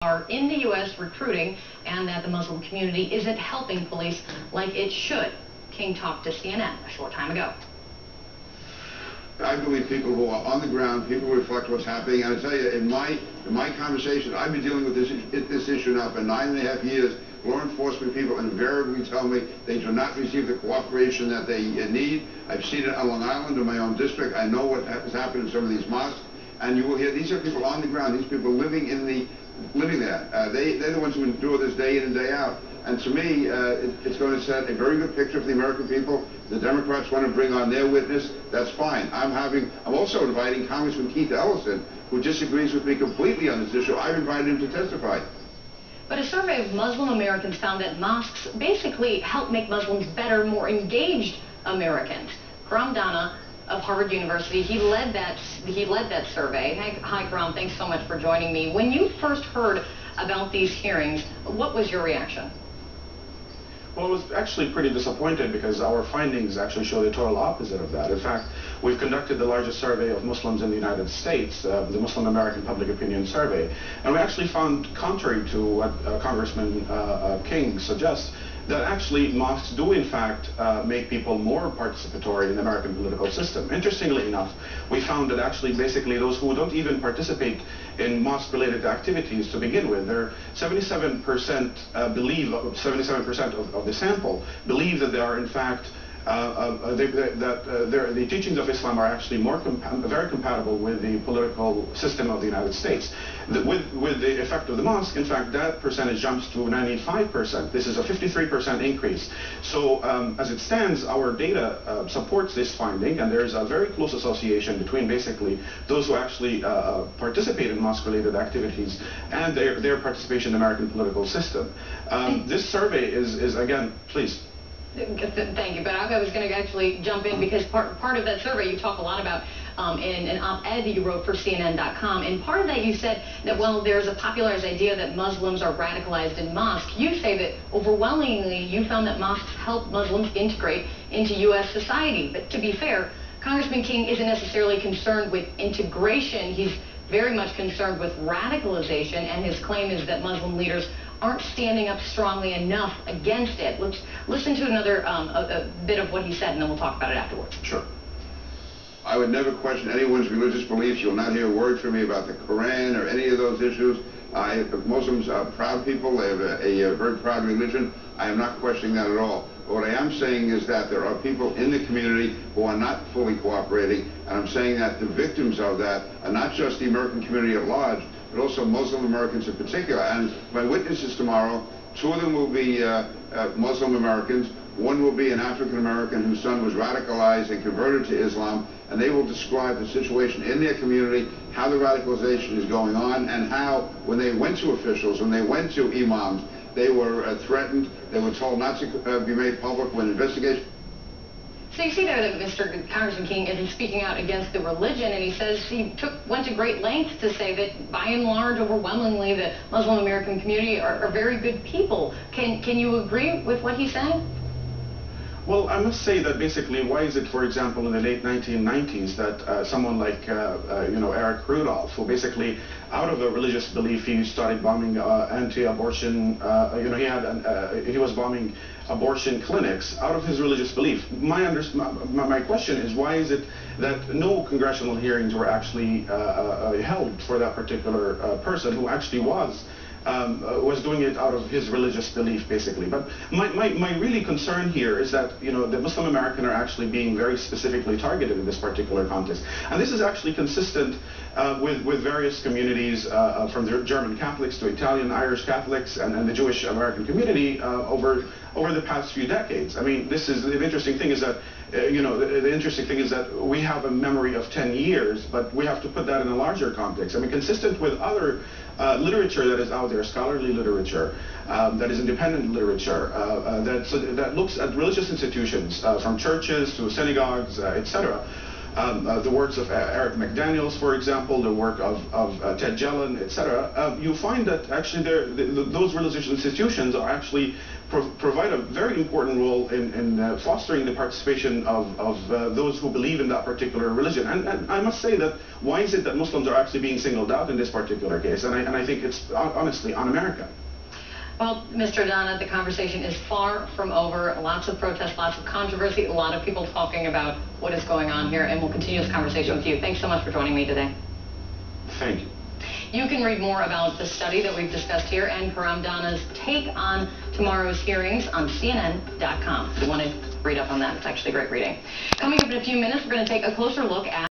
are in the U.S. recruiting and that the Muslim community isn't helping police like it should. King talked to CNN a short time ago. I believe people who are on the ground, people who reflect what's happening. And I tell you, in my conversation, I've been dealing with this issue now for 9.5 years. Law enforcement people invariably tell me they do not receive the cooperation that they need. I've seen it on Long Island in my own district. I know what has happened in some of these mosques. And you will hear these are people on the ground. These people living there. They're the ones who endure this day in and day out. And to me, it's going to set a very good picture for the American people. The Democrats want to bring on their witness. That's fine. I'm also inviting Congressman Keith Ellison, who disagrees with me completely on this issue. I've invited him to testify. But a survey of Muslim Americans found that mosques basically help make Muslims better, more engaged Americans. Karam Dana of Harvard University, he led that survey. Hi, Karam, thanks so much for joining me. When you first heard about these hearings, what was your reaction? Well, I was actually pretty disappointed because our findings actually show the total opposite of that. In fact, we've conducted the largest survey of Muslims in the United States, the Muslim American Public Opinion Survey, and we actually found, contrary to what Congressman King suggests, that actually mosques do in fact make people more participatory in the American political system. Interestingly enough, we found that actually basically those who don't even participate in mosque-related activities to begin with, 77% of the sample believe that they are in fact the teachings of Islam are actually very compatible with the political system of the United States. With the effect of the mosque, in fact, that percentage jumps to 95%. This is a 53% increase. So as it stands, our data supports this finding, and there is a very close association between basically those who actually participate in mosque-related activities and their participation in the American political system. This survey is again, please. Thank you, but I was going to actually jump in because part of that survey you talk a lot about in an op-ed that you wrote for CNN.com, and part of that you said that, well, there's a popularized idea that Muslims are radicalized in mosques. You say that overwhelmingly you found that mosques help Muslims integrate into U.S. society, but to be fair, Congressman King isn't necessarily concerned with integration. He's very much concerned with radicalization, and his claim is that Muslim leaders aren't standing up strongly enough against it. Let's listen to another a bit of what he said, and then we'll talk about it afterwards. Sure. I would never question anyone's religious beliefs. You'll not hear a word from me about the Quran or any of those issues. Muslims are proud people. They have a very proud religion. I am not questioning that at all. But what I am saying is that there are people in the community who are not fully cooperating, and I'm saying that the victims of that are not just the American community at large, but also Muslim Americans in particular. And my witnesses tomorrow, 2 of them will be Muslim Americans. 1 will be an African American whose son was radicalized and converted to Islam, and they will describe the situation in their community, how the radicalization is going on, and how when they went to officials, when they went to imams, they were threatened. They were told not to be made public when investigation. So you see there that Mr. Congressman King isn't speaking out against the religion, and he says he went to great lengths to say that by and large, overwhelmingly, the Muslim American community are very good people. Can you agree with what he's saying? Well, I must say that basically, why is it, for example, in the late 1990s that someone like, Eric Rudolph, who basically, out of a religious belief, he started bombing anti-abortion, he was bombing abortion clinics out of his religious belief. My question is, why is it that no congressional hearings were actually held for that particular person who actually was doing it out of his religious belief, basically? But my really concern here is that, the Muslim American are actually being very specifically targeted in this particular context. And this is actually consistent with various communities, from the German Catholics to Italian, Irish Catholics, and the Jewish American community over the past few decades. I mean, the interesting thing is that, the interesting thing is that we have a memory of 10 years, but we have to put that in a larger context. I mean, consistent with other literature that is out there, scholarly literature, that is independent literature, that looks at religious institutions, from churches to synagogues, etc. the works of Eric McDaniels, for example, the work of Ted Jelen, etc., you find that actually those religious institutions are actually provide a very important role in fostering the participation of those who believe in that particular religion. And I must say that why is it that Muslims are actually being singled out in this particular case? And I think it's honestly un-American. Well, Mr. Dana, the conversation is far from over. Lots of protests, lots of controversy, a lot of people talking about what is going on here, and we'll continue this conversation with you. Thanks so much for joining me today. Thank you. You can read more about the study that we've discussed here and Karam Dana's take on tomorrow's hearings on CNN.com. If you want to read up on that, it's actually great reading. Coming up in a few minutes, we're going to take a closer look at